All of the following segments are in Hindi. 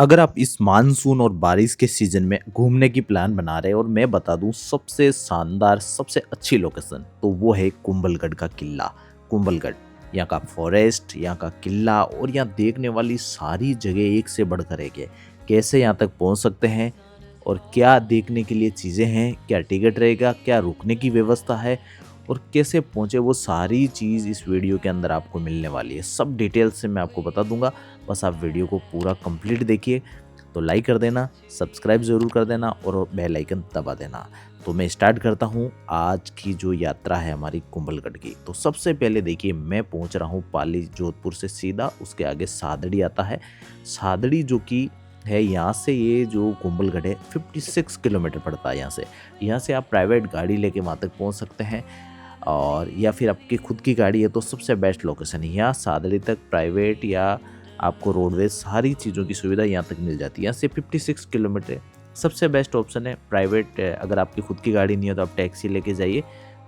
अगर आप इस मानसून और बारिश के सीजन में घूमने की प्लान बना रहे हैं और मैं बता दूं सबसे शानदार सबसे अच्छी लोकेशन तो वो है कुंभलगढ़ का किला। कुंभलगढ़ यहाँ का फॉरेस्ट, यहाँ का किला और यहाँ देखने वाली सारी जगह एक से बढ़कर एक है। कैसे यहाँ तक पहुँच सकते हैं और क्या देखने के लिए चीज़ें हैं, क्या टिकट रहेगा, क्या रुकने की व्यवस्था है और कैसे पहुँचे, वो सारी चीज़ इस वीडियो के अंदर आपको मिलने वाली है। सब डिटेल्स से मैं आपको बता दूंगा। बस आप वीडियो को पूरा कंप्लीट देखिए। तो लाइक कर देना, सब्सक्राइब ज़रूर कर देना और बेल आइकन दबा देना। तो मैं स्टार्ट करता हूँ आज की जो यात्रा है हमारी कुंभलगढ़ की। तो सबसे पहले देखिए मैं पहुँच रहा हूँ पाली, जोधपुर से सीधा उसके आगे सादड़ी आता है। सादड़ी जो कि है यहाँ से, ये जो कुंभलगढ़ है 56 किलोमीटर पड़ता है यहाँ से आप प्राइवेट गाड़ी लेके वहाँ तक पहुँच सकते हैं और या फिर आपकी खुद की गाड़ी है तो सबसे बेस्ट लोकेशन है यहाँ सादड़ी तक। प्राइवेट या आपको रोडवेज सारी चीज़ों की सुविधा यहाँ तक मिल जाती है। यहाँ से 56 किलोमीटर सबसे बेस्ट ऑप्शन है। प्राइवेट अगर आपकी खुद की गाड़ी नहीं है तो आप टैक्सी लेके जाइए,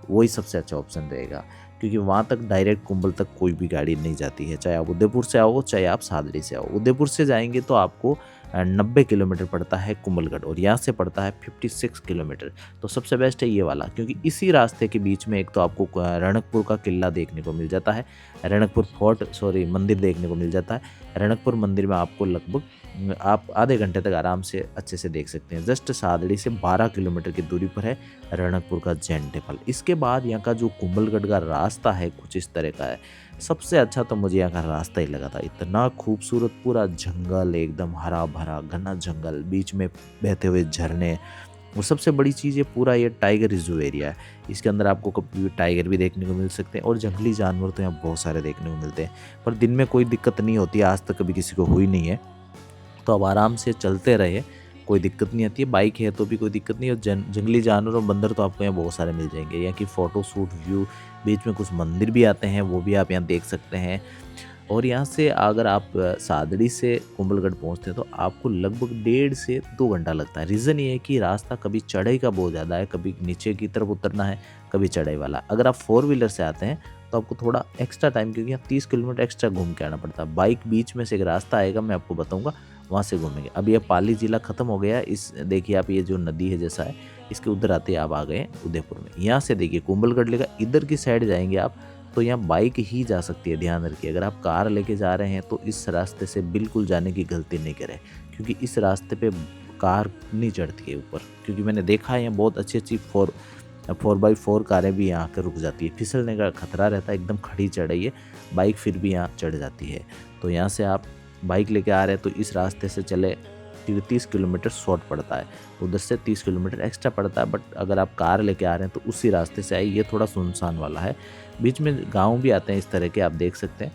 वही सबसे अच्छा ऑप्शन रहेगा क्योंकि वहाँ तक डायरेक्ट कुंभल तक कोई भी गाड़ी नहीं जाती है। चाहे आप उदयपुर से आओ चाहे आप सादड़ी से आओ। उदयपुर से जाएंगे तो आपको 90 किलोमीटर पड़ता है कुंभलगढ़ और यहाँ से पड़ता है 56 किलोमीटर। तो सबसे बेस्ट है ये वाला क्योंकि इसी रास्ते के बीच में एक तो आपको रणकपुर का किला देखने को मिल जाता है, रणकपुर मंदिर देखने को मिल जाता है। रणकपुर मंदिर में आपको लगभग आप आधे घंटे तक आराम से अच्छे से देख सकते हैं। जस्ट सादड़ी से 12 किलोमीटर की दूरी पर है रणकपुर का जैन टेम्पल। इसके बाद यहाँ का जो कुंभलगढ़ का रास्ता है कुछ इस तरह का है। सबसे अच्छा तो मुझे यहाँ का रास्ता ही लगा था, इतना खूबसूरत, पूरा जंगल, एकदम हरा भरा घना जंगल, बीच में बहते हुए झरने और सबसे बड़ी चीज़ ये पूरा ये टाइगर रिजर्व एरिया है। इसके अंदर आपको कभी टाइगर भी देखने को मिल सकते हैं और जंगली जानवर तो यहाँ बहुत सारे देखने को मिलते हैं। पर दिन में कोई दिक्कत नहीं होती, आज तक कभी किसी को हुई नहीं है। तो अब आराम से चलते रहे, कोई दिक्कत नहीं आती है। बाइक है तो भी कोई दिक्कत नहीं है। और जंगली जानवर और बंदर तो आपको यहाँ बहुत सारे मिल जाएंगे। यहाँ की फ़ोटो शूट व्यू, बीच में कुछ मंदिर भी आते हैं वो भी आप यहाँ देख सकते हैं। और यहाँ से अगर आप सादड़ी से कुंभलगढ़ पहुँचते हैं तो आपको लगभग 1.5 से 2 घंटा लगता है। रीज़न ये है कि रास्ता कभी चढ़ाई का बहुत ज़्यादा है, कभी नीचे की तरफ उतरना है, कभी चढ़ाई वाला। अगर आप 4 व्हीलर से आते हैं तो आपको थोड़ा एक्स्ट्रा टाइम, क्योंकि यहाँ 30 किलोमीटर एक्स्ट्रा घूम के आना पड़ता है। बाइक बीच में से एक रास्ता आएगा, मैं आपको बताऊँगा, वहाँ से घूमेंगे। अब ये पाली ज़िला ख़त्म हो गया। इस देखिए आप, ये जो नदी है जैसा है, इसके उधर आते आप आ गए उदयपुर में। यहाँ से देखिए कुंभलगढ़ लेगा, इधर की साइड जाएंगे आप तो यहाँ बाइक ही जा सकती है। ध्यान रखिए, अगर आप कार लेके जा रहे हैं तो इस रास्ते से बिल्कुल जाने की गलती नहीं करें क्योंकि इस रास्ते पे कार नहीं चढ़ती है ऊपर। क्योंकि मैंने देखा है यहाँ बहुत अच्छी अच्छी 4x4 कारें भी यहाँ आकर रुक जाती है। फिसलने का खतरा रहता है, एकदम खड़ी चढ़ाई है, बाइक फिर भी यहाँ चढ़ जाती है। तो यहाँ से आप बाइक लेके आ रहे हैं तो इस रास्ते से चले, 30 किलोमीटर शॉर्ट पड़ता है, उधर से 30 किलोमीटर एक्स्ट्रा पड़ता है। बट अगर आप कार लेके आ रहे हैं तो उसी रास्ते से आइए, ये थोड़ा सुनसान वाला है। बीच में गांव भी आते हैं इस तरह के, आप देख सकते हैं।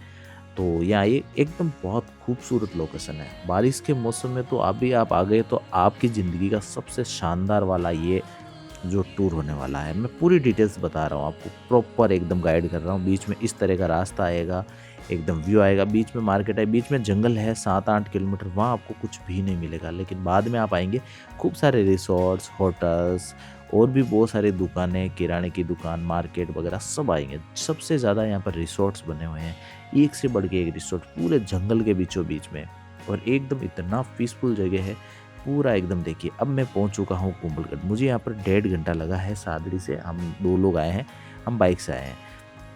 तो यहाँ ये एकदम बहुत खूबसूरत लोकेशन है। बारिश के मौसम में तो अभी आप आ गए तो आपकी ज़िंदगी का सबसे शानदार वाला ये जो टूर होने वाला है। मैं पूरी डिटेल्स बता रहा हूँ आपको, प्रॉपर एकदम गाइड कर रहा हूँ। बीच में इस तरह का रास्ता आएगा, एकदम व्यू आएगा, बीच में मार्केट है, बीच में जंगल है 7-8 किलोमीटर, वहाँ आपको कुछ भी नहीं मिलेगा। लेकिन बाद में आप आएंगे, खूब सारे रिसोर्ट्स, होटल्स और भी बहुत सारी दुकानें, किराने की दुकान, मार्केट वगैरह सब आएंगे। सबसे ज़्यादा यहाँ पर रिसोर्ट्स बने हुए हैं, एक से बढ़ के एक रिसोर्ट पूरे जंगल के बीचों बीच में, और एकदम इतना पीसफुल जगह है पूरा एकदम। देखिए अब मैं पहुंच चुका हूं कुंभलगढ़। मुझे यहाँ पर 1.5 घंटा लगा है सादड़ी से। हम 2 लोग आए हैं, हम बाइक से आए हैं,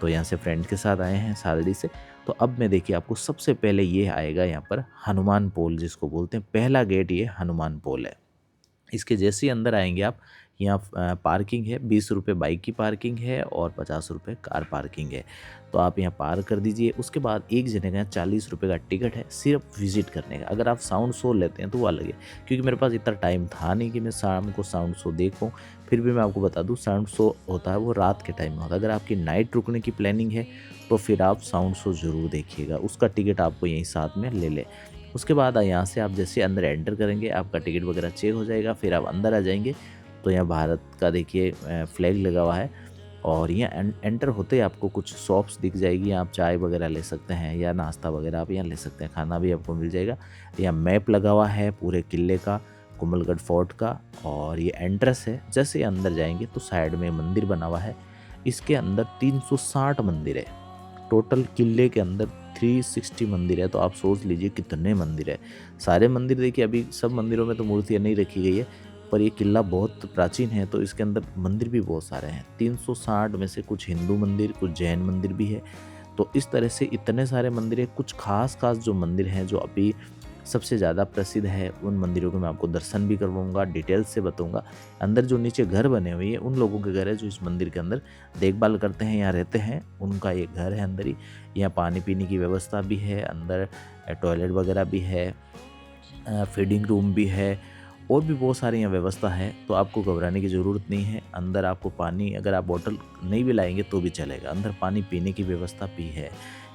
तो यहाँ से फ्रेंड के साथ आए हैं सादड़ी से। तो अब मैं देखिए आपको सबसे पहले ये आएगा यहाँ पर हनुमान पोल जिसको बोलते हैं। पहला गेट ये हनुमान पोल है। इसके जैसे ही अंदर आएंगे आप, यहाँ पार्किंग है, 20 रुपये बाइक की पार्किंग है और 50 रुपये कार पार्किंग है। तो आप यहाँ पार्क कर दीजिए। उसके बाद एक जने का 40 रुपये का टिकट है सिर्फ विजिट करने का। अगर आप साउंड शो लेते हैं तो वो अलग है, क्योंकि मेरे पास इतना टाइम था नहीं कि मैं शाम को साउंड शो देखूँ। फिर भी मैं आपको बता दूँ, साउंड शो होता है वो रात के टाइम में होता है। अगर आपकी नाइट रुकने की प्लानिंग है तो फिर आप साउंड शो ज़रूर देखिएगा, उसका टिकट आपको यहीं साथ में ले ले। उसके बाद यहाँ से आप जैसे अंदर एंटर करेंगे, आपका टिकट वगैरह चेक हो जाएगा, फिर आप अंदर आ जाएंगे। तो यहाँ भारत का देखिए फ्लैग लगा हुआ है। और यहाँ एंटर होते ही आपको कुछ शॉप्स दिख जाएगी, आप चाय वगैरह ले सकते हैं या नाश्ता वगैरह आप यहाँ ले सकते हैं, खाना भी आपको मिल जाएगा। यहाँ मैप लगा हुआ है पूरे किले का, कुंभलगढ़ फोर्ट का, और ये एंट्रेंस है। जैसे ही अंदर जाएंगे तो साइड में मंदिर बना हुआ है। इसके अंदर 360 मंदिर है टोटल। किले के अंदर 360 मंदिर है, तो आप सोच लीजिए कितने मंदिर है। सारे मंदिर देखिए, अभी सब मंदिरों में तो मूर्तियाँ नहीं रखी गई है, पर ये किला बहुत प्राचीन है तो इसके अंदर मंदिर भी बहुत सारे हैं। 360 में से कुछ हिंदू मंदिर, कुछ जैन मंदिर भी है। तो इस तरह से इतने सारे मंदिर है। कुछ खास खास जो मंदिर हैं जो अभी सबसे ज़्यादा प्रसिद्ध है, उन मंदिरों के मैं आपको दर्शन भी करवाऊंगा, डिटेल्स से बताऊंगा। अंदर जो नीचे घर बने हुए हैं उन लोगों के घर है जो इस मंदिर के अंदर देखभाल करते हैं, यहाँ रहते हैं, उनका ये घर है अंदर ही। यहाँ पानी पीने की व्यवस्था भी है, अंदर टॉयलेट वगैरह भी है, फीडिंग रूम भी है, और भी बहुत सारी यहाँ व्यवस्था है। तो आपको घबराने की ज़रूरत नहीं है। अंदर आपको पानी, अगर आप बोतल नहीं भी लाएंगे तो भी चलेगा, अंदर पानी पीने की व्यवस्था भी है।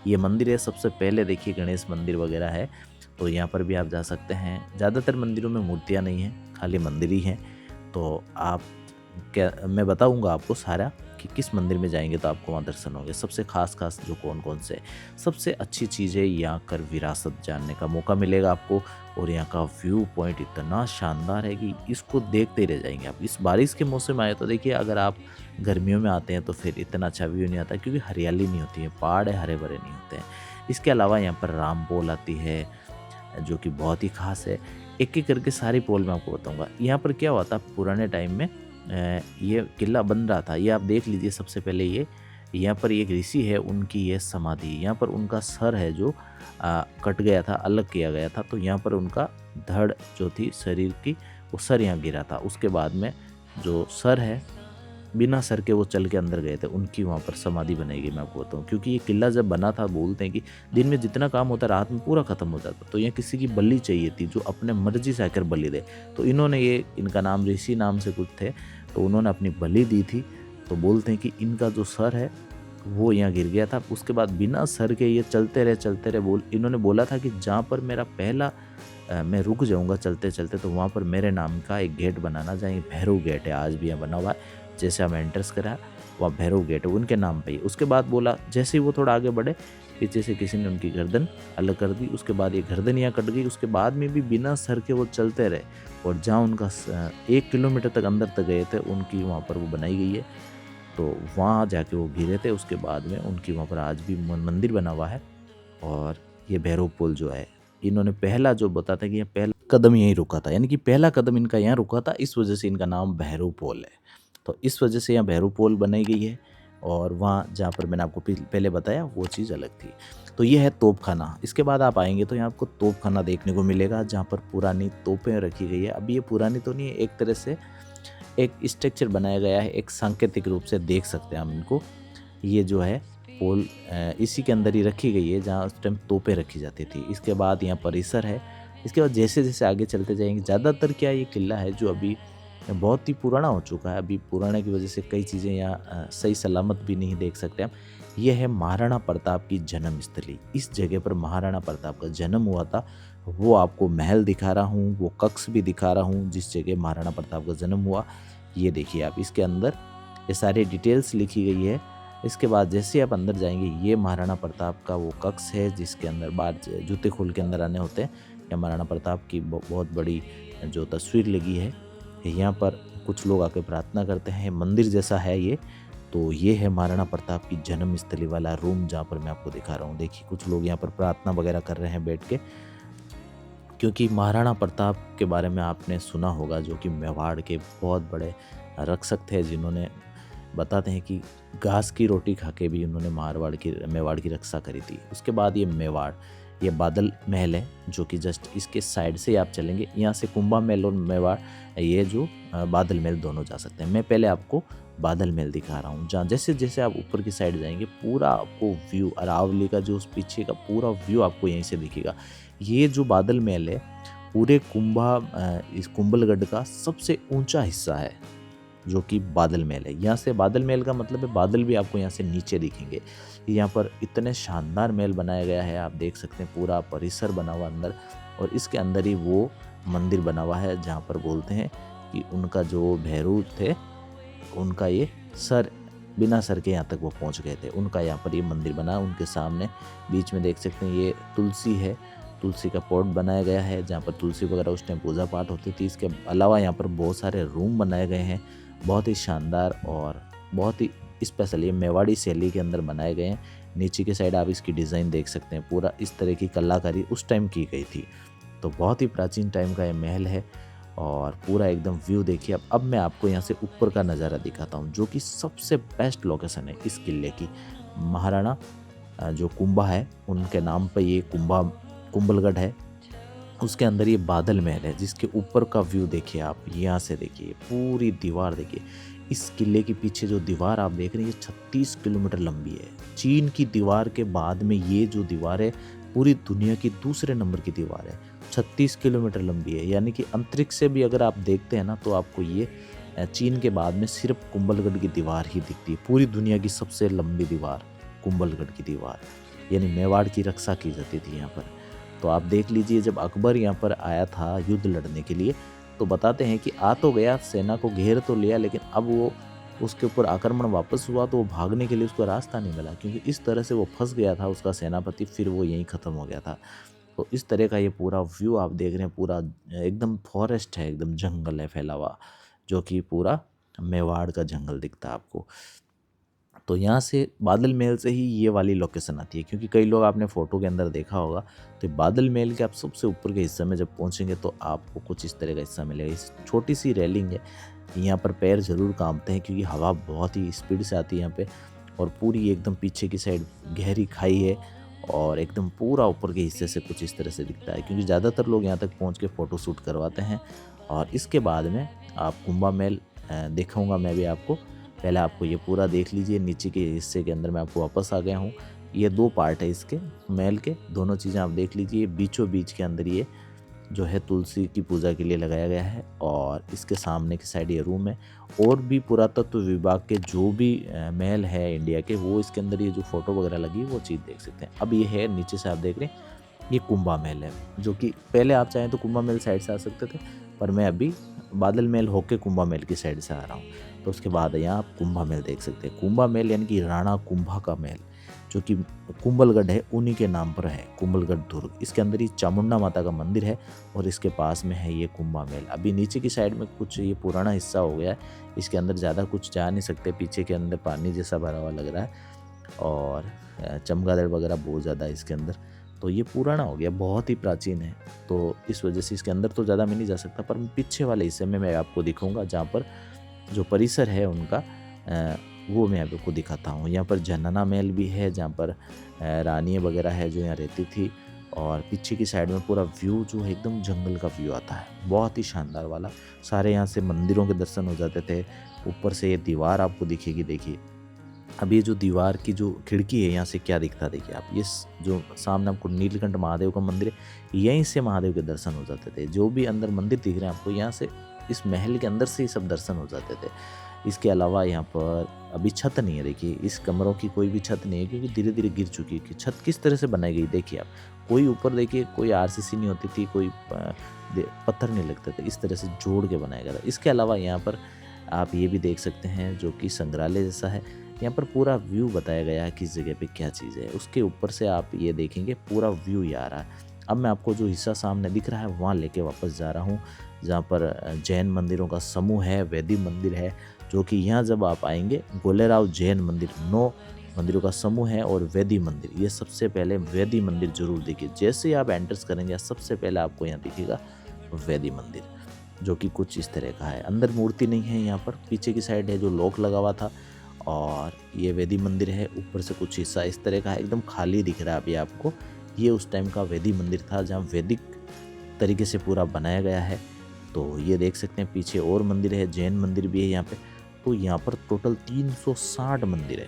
ये मंदिर है, सबसे पहले देखिए गणेश मंदिर वगैरह है, तो यहाँ पर भी आप जा सकते हैं। ज़्यादातर मंदिरों में मूर्तियाँ नहीं हैं, खाली मंदिर ही हैं। तो आप क्या, मैं बताऊंगा आपको सारा कि किस मंदिर में जाएंगे तो आपको वहाँ दर्शन होंगे। सबसे खास जो कौन कौन से, सबसे अच्छी चीज़ है यहाँ कर विरासत जानने का मौका मिलेगा आपको। और यहाँ का व्यू पॉइंट इतना शानदार है कि इसको देखते ही रह जाएंगे आप। इस बारिश के मौसम में आए तो देखिए, अगर आप गर्मियों में आते हैं तो फिर इतना अच्छा व्यू नहीं आता, क्योंकि हरियाली नहीं होती है, पहाड़ है, हरे भरे नहीं होते हैं। इसके अलावा यहाँ पर राम पोल आती है जो कि बहुत ही खास है। एक एक करके सारी पोल मैं आपको बताऊंगा। यहाँ पर क्या हुआ था पुराने टाइम में, ये किला बन रहा था, ये आप देख लीजिए। सबसे पहले ये यहाँ पर एक ऋषि है, उनकी ये समाधि, यहाँ पर उनका सर है जो कट गया था, अलग किया गया था। तो यहाँ पर उनका धड़ जो थी शरीर की, वो सर यहाँ गिरा था। उसके बाद में जो सर है, बिना सर के वो चल के अंदर गए थे, उनकी वहाँ पर समाधि बनाई गई। मैं आपको बताऊँ, क्योंकि ये किला जब बना था, बोलते हैं कि दिन में जितना काम होता रात में पूरा खत्म हो जाता। तो यहाँ किसी की बलि चाहिए थी जो अपने मर्जी से आकर बलि दे। तो इन्होंने ये, इनका नाम ऋषि नाम से कुछ थे, तो उन्होंने अपनी बलि दी थी। तो बोलते हैं कि इनका जो सर है वो यहाँ गिर गया था। उसके बाद बिना सर के ये चलते रहे। इन्होंने बोला था कि जहाँ पर मेरा पहला मैं रुक जाऊँगा चलते चलते, तो वहाँ पर मेरे नाम का एक गेट बनाना, जहाँ भैरव गेट है, आज भी यहाँ बना हुआ है। जैसे हम एंटर्स करा, वहाँ भैरव गेट है, उनके नाम पे ही। उसके बाद बोला, जैसे ही वो थोड़ा आगे बढ़े, पीछे से किसी ने उनकी गर्दन अलग कर दी। उसके बाद ये गर्दन यहाँ कट गई। उसके बाद में भी बिना सर के वो चलते रहे, और जहाँ उनका 1 किलोमीटर तक अंदर तक गए थे, उनकी वहाँ पर वो बनाई गई है। तो वहाँ जाके वो गिरे थे। उसके बाद में उनकी वहाँ पर आज भी मंदिर बना हुआ है। और ये भैरव पुल जो है, इन्होंने पहला जो बताता है कि ये पहला कदम यहीं रुका था, यानी कि पहला कदम इनका यहाँ रुका था, इस वजह से इनका नाम भैरव पुल है। तो इस वजह से यहाँ भैरव पुल बनाई गई है। और वहाँ जहाँ पर मैंने आपको पहले बताया वो चीज़ अलग थी। तो ये है तोपखाना। इसके बाद आप आएंगे तो यहाँ आपको तोपखाना देखने को मिलेगा, जहाँ पर पुरानी तोपें रखी गई है। अभी ये पुरानी तो नहीं है, एक तरह से एक स्ट्रक्चर बनाया गया है, एक सांकेतिक रूप से देख सकते हैं हम इनको। ये जो है पोल इसी के अंदर ही रखी गई है, जहाँ उस टाइम तोपें रखी जाती थी। इसके बाद यहाँ परिसर है। इसके बाद जैसे जैसे आगे चलते जाएंगे, ज़्यादातर क्या ये किला है जो अभी बहुत ही पुराना हो चुका है। अभी पुराने की वजह से कई चीज़ें यहाँ सही सलामत भी नहीं देख सकते हम। यह है महाराणा प्रताप की जन्म स्थली। इस जगह पर महाराणा प्रताप का जन्म हुआ था। वो आपको महल दिखा रहा हूँ, वो कक्ष भी दिखा रहा हूँ जिस जगह महाराणा प्रताप का जन्म हुआ। ये देखिए आप, इसके अंदर ये सारी डिटेल्स लिखी गई है। इसके बाद जैसे आप अंदर जाएंगे, ये महाराणा प्रताप का वो कक्ष है जिसके अंदर बाहर जूते खोल के अंदर आने होते हैं। या महाराणा प्रताप की बहुत बड़ी जो तस्वीर लगी है, यहाँ पर कुछ लोग आके प्रार्थना करते हैं। मंदिर जैसा है ये। तो ये है महाराणा प्रताप की जन्म स्थली वाला रूम, जहाँ पर मैं आपको दिखा रहा हूँ। देखिए कुछ लोग यहाँ पर प्रार्थना वगैरह कर रहे हैं बैठ के, क्योंकि महाराणा प्रताप के बारे में आपने सुना होगा, जो कि मेवाड़ के बहुत बड़े रक्षक थे, जिन्होंने बताते हैं कि घास की रोटी खा के भी उन्होंने मेवाड़ की रक्षा करी थी। उसके बाद ये मेवाड़, ये बादल महल है, जो कि जस्ट इसके साइड से आप चलेंगे, यहाँ से कुंभा महल और मेवाड़, ये जो बादल महल दोनों जा सकते हैं। मैं पहले आपको बादल महल दिखा रहा हूँ, जहाँ जैसे जैसे आप ऊपर की साइड जाएंगे, पूरा आपको व्यू अरावली का जो उस पीछे का पूरा व्यू आपको यहीं से दिखेगा। ये जो बादल महल है, पूरे इस कुंभलगढ़ का सबसे ऊंचा हिस्सा है, जो कि बादल महल है। यहाँ से बादल महल का मतलब है बादल भी आपको यहाँ से नीचे दिखेंगे। यहाँ पर इतने शानदार महल बनाया गया है, आप देख सकते हैं। पूरा परिसर बना हुआ अंदर, और इसके अंदर ही वो मंदिर बना हुआ है जहाँ पर बोलते हैं कि उनका जो भैरव थे, उनका ये सर, बिना सर के यहाँ तक वो पहुँच गए थे। उनका यहाँ पर ये मंदिर बना। उनके सामने बीच में देख सकते हैं ये तुलसी है, तुलसी का पॉट बनाया गया है, जहाँ पर तुलसी वगैरह उस टाइम पूजा पाठ होती थी। इसके अलावा यहाँ पर बहुत सारे रूम बनाए गए हैं, बहुत ही शानदार और बहुत ही स्पेशल। ये मेवाड़ी शैली के अंदर बनाए गए हैं। नीचे की साइड आप इसकी डिज़ाइन देख सकते हैं, पूरा इस तरह की कलाकारी उस टाइम की गई थी। तो बहुत ही प्राचीन टाइम का ये महल है और पूरा एकदम व्यू देखिए। अब मैं आपको यहाँ से ऊपर का नज़ारा दिखाता हूँ, जो कि सबसे बेस्ट लोकेशन है इस किले की। महाराणा जो कुंभा है उनके नाम पर ये कुंभलगढ़ है। उसके अंदर ये बादल महल है, जिसके ऊपर का व्यू देखिए आप, यहाँ से देखिए पूरी दीवार देखिए। इस किले के पीछे जो दीवार आप देख रहे हैं ये 36 किलोमीटर लंबी है। चीन की दीवार के बाद में ये जो दीवार है पूरी दुनिया की दूसरे नंबर की दीवार है। 36 किलोमीटर लंबी है, यानी कि अंतरिक्ष से भी अगर आप देखते हैं ना तो आपको ये चीन के बाद में सिर्फ कुंभलगढ़ की दीवार ही दिखती है। पूरी दुनिया की सबसे लंबी दीवार कुंभलगढ़ की दीवार, यानी मेवाड़ की रक्षा की जाती थी यहाँ पर। तो आप देख लीजिए, जब अकबर यहाँ पर आया था युद्ध लड़ने के लिए, तो बताते हैं कि आ तो गया, सेना को घेर तो लिया, लेकिन अब वो उसके ऊपर आक्रमण वापस हुआ तो वो भागने के लिए उसको रास्ता नहीं मिला, क्योंकि इस तरह से वो फंस गया था उसका सेनापति, फिर वो यहीं ख़त्म हो गया था। तो इस तरह का ये पूरा व्यू आप देख रहे हैं, पूरा एकदम फॉरेस्ट है, एकदम जंगल है फैला हुआ, जो कि पूरा मेवाड़ का जंगल दिखता है आपको। तो यहाँ से बादल महल से ही ये वाली लोकेशन आती है, क्योंकि कई लोग आपने फ़ोटो के अंदर देखा होगा। तो बादल महल के आप सबसे ऊपर के हिस्से में जब पहुँचेंगे तो आपको कुछ इस तरह का हिस्सा मिलेगा। इस छोटी सी रेलिंग है, यहाँ पर पैर ज़रूर कांपते हैं, क्योंकि हवा बहुत ही स्पीड से आती है यहाँ पे। और पूरी एकदम पीछे की साइड गहरी खाई है और एकदम पूरा ऊपर के हिस्से से कुछ इस तरह से दिखता है, क्योंकि ज़्यादातर लोग यहाँ तक पहुँच के फ़ोटो शूट करवाते हैं। और इसके बाद में आप कुंभा महल दिखाऊँगा मैं भी आपको। पहले आपको ये पूरा देख लीजिए। नीचे के हिस्से के अंदर मैं आपको वापस आ गया हूँ। ये 2 पार्ट है इसके महल के, दोनों चीज़ें आप देख लीजिए। बीचों बीच के अंदर ये जो है तुलसी की पूजा के लिए लगाया गया है, और इसके सामने की साइड ये रूम है। और भी पुरातत्व विभाग के जो भी महल है इंडिया के, वो इसके अंदर ये जो फ़ोटो वगैरह लगी है वो चीज़ देख सकते हैं। अब ये है नीचे से आप देख रहे हैं, ये कुंभा महल है, जो कि पहले आप चाहें तो कुंभा महल साइड से आ सकते थे, पर मैं अभी बादल महल होके कुंभा महल की साइड से आ रहा हूँ। तो उसके बाद यहाँ आप कुंभा महल देख सकते हैं। कुंभा महल यानी कि राणा कुंभा का महल, जो कि कुंभलगढ़ है उन्हीं के नाम पर है, कुंभलगढ़ दुर्ग। इसके अंदर ही चामुंडा माता का मंदिर है और इसके पास में है ये कुंभा महल। अभी नीचे की साइड में कुछ ये पुराना हिस्सा हो गया है, इसके अंदर ज़्यादा कुछ जा नहीं सकते, पीछे के अंदर पानी जैसा भरा हुआ लग रहा है और चमगादड़ वगैरह बहुत ज़्यादा है इसके अंदर। तो ये पुराना हो गया, बहुत ही प्राचीन है, तो इस वजह से इसके अंदर तो ज़्यादा में नहीं जा सकता, पर पीछे वाले हिस्से में मैं आपको दिखाऊंगा, जहाँ पर जो परिसर है उनका वो मैं आपको दिखाता हूँ। यहाँ पर जनना महल भी है, जहाँ पर रानियाँ वगैरह है जो यहाँ रहती थी। और पीछे की साइड में पूरा व्यू जो है एकदम जंगल का व्यू आता है, बहुत ही शानदार वाला। सारे यहाँ से मंदिरों के दर्शन हो जाते थे। ऊपर से ये दीवार आपको दिखेगी, देखिए। अब ये जो दीवार की जो खिड़की है, यहाँ से क्या दिखता है देखिए आप। ये जो सामने आपको नीलकंठ महादेव का मंदिर है, यहीं से महादेव के दर्शन हो जाते थे। जो भी अंदर मंदिर दिख रहे हैं आपको, यहाँ से इस महल के अंदर से ही सब दर्शन हो जाते थे। इसके अलावा यहाँ पर अभी छत नहीं है, देखिए इस कमरों की कोई भी छत नहीं है, क्योंकि धीरे धीरे गिर चुकी है। कि छत किस तरह से बनाई गई देखिए आप। कोई ऊपर देखिए कोई आरसीसी नहीं होती थी, कोई पत्थर नहीं लगते थे, इस तरह से जोड़ के बनाया गया था। इसके अलावा यहाँ पर आप ये भी देख सकते हैं, जो कि संग्रहालय जैसा है। यहाँ पर पूरा व्यू बताया गया है किस जगह पे क्या चीज़ है। उसके ऊपर से आप ये देखेंगे पूरा व्यू ही आ रहा है। अब मैं आपको जो हिस्सा सामने दिख रहा है वहाँ लेके वापस जा रहा हूँ, जहाँ पर जैन मंदिरों का समूह है, वैदिक मंदिर है, जो कि यहाँ जब आप आएंगे, गोलेराव जैन मंदिर 9 मंदिरों का समूह है, और वैदिक मंदिर, ये सबसे पहले वैदिक मंदिर जरूर देखिए। जैसे ही आप एंटर्स करेंगे सबसे पहले आपको यहाँ दिखेगा वैदिक मंदिर, जो कि कुछ इस तरह का है। अंदर मूर्ति नहीं है यहाँ पर, पीछे की साइड है जो लॉक लगा हुआ था, और ये वैदिक मंदिर है। ऊपर से कुछ हिस्सा इस तरह का है, एकदम खाली दिख रहा है अभी आपको। ये उस टाइम का वैदिक मंदिर था, जहाँ वैदिक तरीके से पूरा बनाया गया है। तो ये देख सकते हैं पीछे और मंदिर है, जैन मंदिर भी है यहाँ पे। तो यहाँ पर टोटल 360 मंदिर है,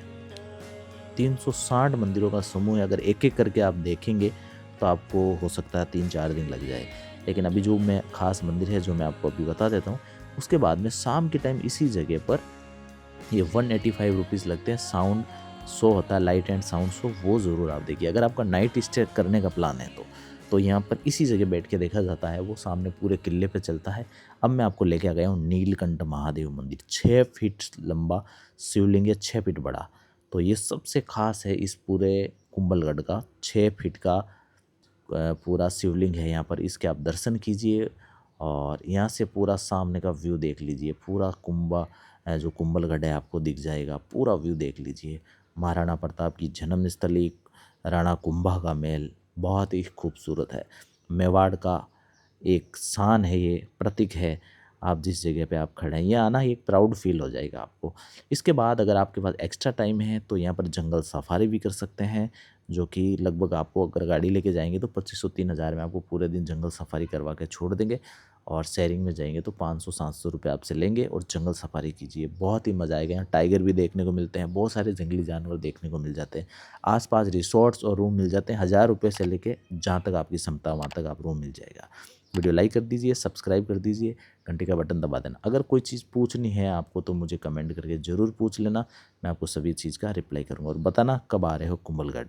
360 मंदिरों का समूह है। अगर एक एक करके आप देखेंगे तो आपको हो सकता है 3-4 दिन लग जाए, लेकिन अभी जो मैं खास मंदिर है जो मैं आपको अभी बता देता हूँ। उसके बाद में शाम के टाइम इसी जगह पर ये 185 रुपीज़ लगते हैं। साउंड शो होता है, लाइट एंड साउंड शो, वो ज़रूर आप देखिए। अगर आपका नाइट स्टे करने का प्लान है तो यहाँ पर इसी जगह बैठ के देखा जाता है। वो सामने पूरे किले पे चलता है। अब मैं आपको लेके आ गया हूँ नीलकंठ महादेव मंदिर। 6 फीट लंबा शिवलिंग है, 6 फीट बड़ा। तो ये सबसे खास है इस पूरे कुंभलगढ़ का। 6 फीट का पूरा शिवलिंग है यहाँ पर। इसके आप दर्शन कीजिए और यहाँ से पूरा सामने का व्यू देख लीजिए। पूरा जो कुंभलगढ़ है आपको दिख जाएगा, पूरा व्यू देख लीजिए। महाराणा प्रताप की जन्मस्थली राणा कुंभा का महल बहुत ही खूबसूरत है। मेवाड़ का एक शान है, ये प्रतीक है। आप जिस जगह पे आप खड़े हैं, ये आना ही एक प्राउड फील हो जाएगा आपको। इसके बाद अगर आपके पास एक्स्ट्रा टाइम है तो यहाँ पर जंगल सफारी भी कर सकते हैं, जो कि लगभग आपको अगर गाड़ी लेके जाएंगे तो 2500-3000 में आपको पूरे दिन जंगल सफारी करवा के छोड़ देंगे। और शेयरिंग में जाएंगे तो 500-700 रुपये आपसे लेंगे और जंगल सफारी कीजिए, बहुत ही मज़ा आएगा। यहाँ टाइगर भी देखने को मिलते हैं, बहुत सारे जंगली जानवर देखने को मिल जाते हैं। आसपास रिसोर्ट्स और रूम मिल जाते हैं, 1000 रुपये से लेके जहाँ तक आपकी क्षमता वहाँ तक आप रूम मिल जाएगा। वीडियो लाइक कर दीजिए, सब्सक्राइब कर दीजिए, घंटी का बटन दबा देना। अगर कोई चीज़ पूछनी है आपको तो मुझे कमेंट करके ज़रूर पूछ लेना, मैं आपको सभी चीज़ का रिप्लाई करूँगा। और बताना कब आ रहे हो कुंभलगढ़।